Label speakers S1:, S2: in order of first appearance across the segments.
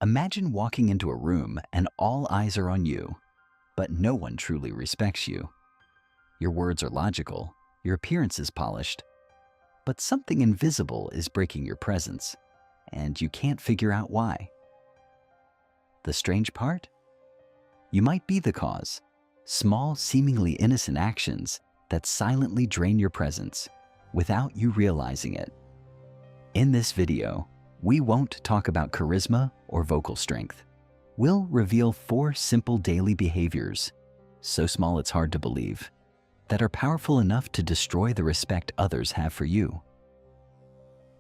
S1: Imagine walking into a room and all eyes are on you, but no one truly respects you. Your words are logical, your appearance is polished, but something invisible is breaking your presence, and you can't figure out why. The strange part? You might be the cause. Small, seemingly innocent actions that silently drain your presence without you realizing it. In this video, we won't talk about charisma or vocal strength. We'll reveal 4 simple daily behaviors, so small it's hard to believe, that are powerful enough to destroy the respect others have for you.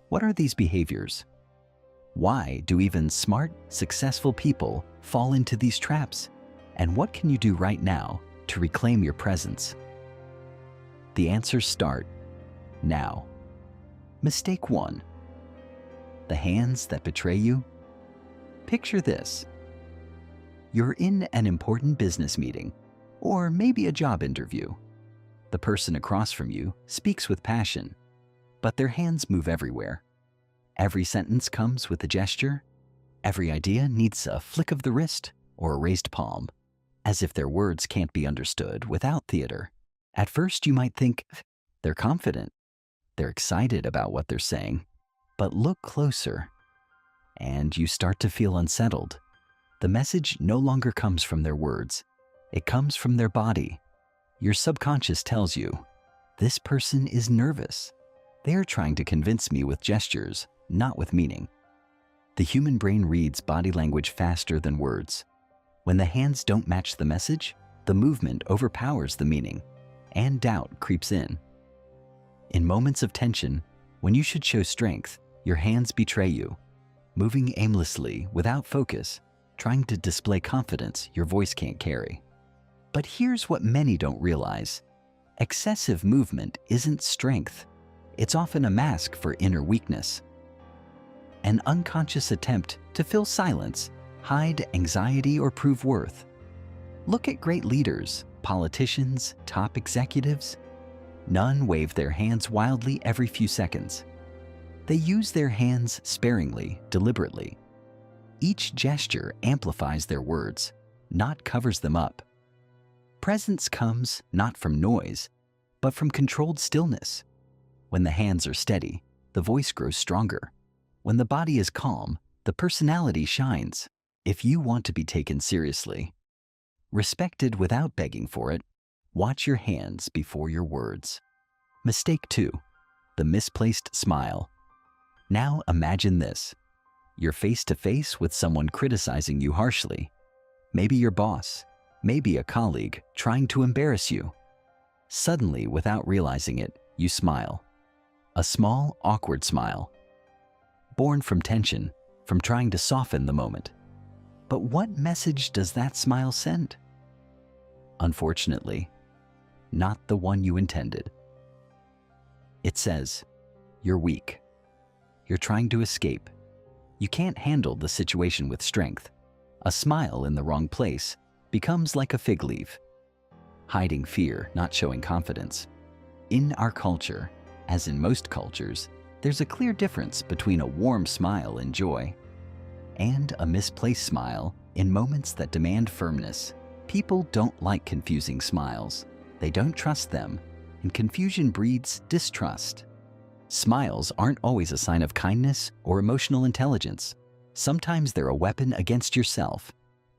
S1: What are these behaviors? Why do even smart, successful people fall into these traps? And what can you do right now to reclaim your presence? The answers start now. Mistake 1. The hands that betray you. Picture this. You're in an important business meeting, or maybe a job interview. The person across from you speaks with passion, but their hands move everywhere. Every sentence comes with a gesture. Every idea needs a flick of the wrist or a raised palm, as if their words can't be understood without theater. At first, you might think they're confident, they're excited about what they're saying, but look closer, and you start to feel unsettled. The message no longer comes from their words, it comes from their body. Your subconscious tells you, this person is nervous. They are trying to convince me with gestures, not with meaning. The human brain reads body language faster than words. When the hands don't match the message, the movement overpowers the meaning, and doubt creeps in. In moments of tension, when you should show strength, your hands betray you, moving aimlessly without focus, trying to display confidence your voice can't carry. But here's what many don't realize. Excessive movement isn't strength. It's often a mask for inner weakness. An unconscious attempt to fill silence, hide anxiety, or prove worth. Look at great leaders, politicians, top executives. None wave their hands wildly every few seconds. They use their hands sparingly, deliberately. Each gesture amplifies their words, not covers them up. Presence comes not from noise, but from controlled stillness. When the hands are steady, the voice grows stronger. When the body is calm, the personality shines. If you want to be taken seriously, respected without begging for it, watch your hands before your words. Mistake 2. The misplaced smile. Now imagine this. You're face to face with someone criticizing you harshly. Maybe your boss, maybe a colleague trying to embarrass you. Suddenly, without realizing it, you smile. A small, awkward smile. Born from tension, from trying to soften the moment. But what message does that smile send? Unfortunately, not the one you intended. It says, you're weak. You're trying to escape. You can't handle the situation with strength. A smile in the wrong place becomes like a fig leaf. Hiding fear, not showing confidence. In our culture, as in most cultures, there's a clear difference between a warm smile in joy and a misplaced smile in moments that demand firmness. People don't like confusing smiles. They don't trust them, and confusion breeds distrust. Smiles aren't always a sign of kindness or emotional intelligence. Sometimes they're a weapon against yourself,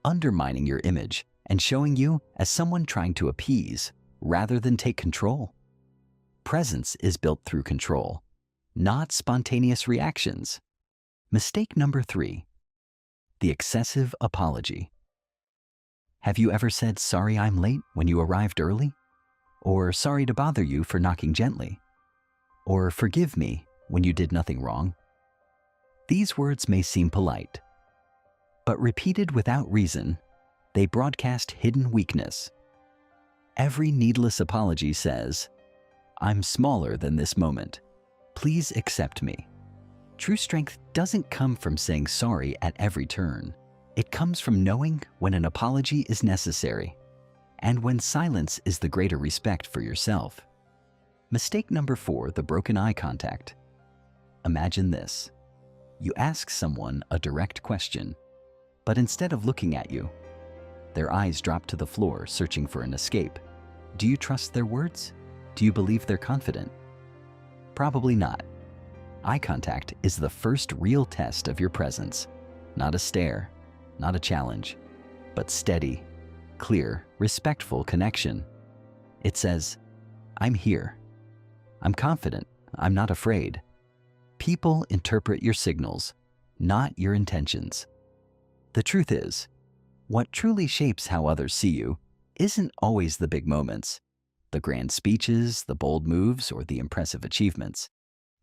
S1: undermining your image and showing you as someone trying to appease rather than take control. Presence is built through control, not spontaneous reactions. Mistake number 3. The excessive apology. Have you ever said, "Sorry I'm late," when you arrived early? Or "Sorry to bother you for knocking gently"? Or "Forgive me" when you did nothing wrong? These words may seem polite, but repeated without reason, they broadcast hidden weakness. Every needless apology says, "I'm smaller than this moment. Please accept me." True strength doesn't come from saying sorry at every turn. It comes from knowing when an apology is necessary and when silence is the greater respect for yourself. Mistake number 4, the broken eye contact. Imagine this. You ask someone a direct question. But instead of looking at you, their eyes drop to the floor, searching for an escape. Do you trust their words? Do you believe they're confident? Probably not. Eye contact is the first real test of your presence. Not a stare, not a challenge, but steady, clear, respectful connection. It says, I'm here. I'm confident. I'm not afraid. People interpret your signals, not your intentions. The truth is, what truly shapes how others see you isn't always the big moments, the grand speeches, the bold moves, or the impressive achievements.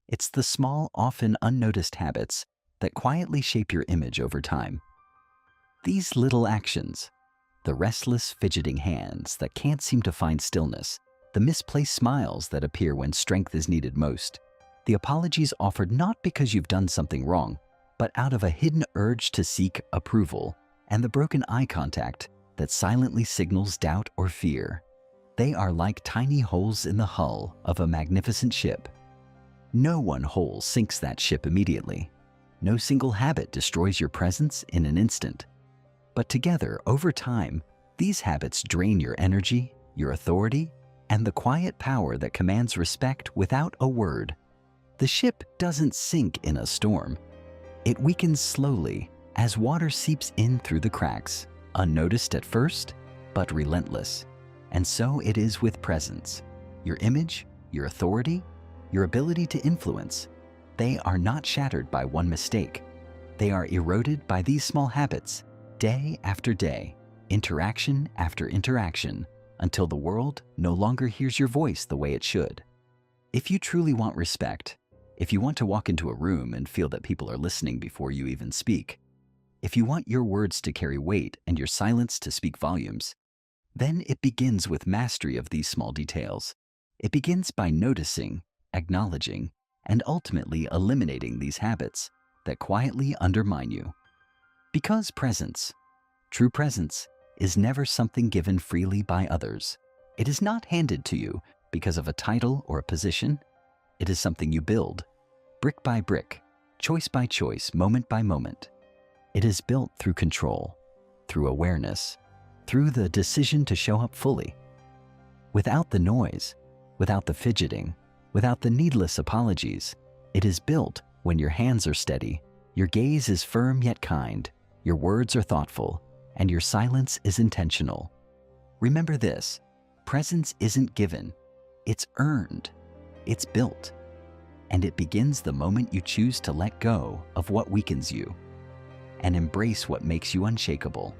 S1: It's the small, often unnoticed habits that quietly shape your image over time. These little actions, the restless, fidgeting hands that can't seem to find stillness, the misplaced smiles that appear when strength is needed most, the apologies offered not because you've done something wrong, but out of a hidden urge to seek approval, and the broken eye contact that silently signals doubt or fear. They are like tiny holes in the hull of a magnificent ship. No one hole sinks that ship immediately. No single habit destroys your presence in an instant. But together, over time, these habits drain your energy, your authority, and the quiet power that commands respect without a word. The ship doesn't sink in a storm. It weakens slowly as water seeps in through the cracks, unnoticed at first, but relentless. And so it is with presence. Your image, your authority, your ability to influence, they are not shattered by one mistake. They are eroded by these small habits, day after day, interaction after interaction, until the world no longer hears your voice the way it should. If you truly want respect, if you want to walk into a room and feel that people are listening before you even speak, if you want your words to carry weight and your silence to speak volumes, then it begins with mastery of these small details. It begins by noticing, acknowledging, and ultimately eliminating these habits that quietly undermine you. Because presence, true presence, is never something given freely by others. It is not handed to you because of a title or a position. It is something you build, brick by brick, choice by choice, moment by moment. It is built through control, through awareness, through the decision to show up fully. Without the noise, without the fidgeting, without the needless apologies. It is built when your hands are steady, your gaze is firm yet kind, your words are thoughtful, and your silence is intentional. Remember this, presence isn't given, it's earned, it's built, and it begins the moment you choose to let go of what weakens you and embrace what makes you unshakable.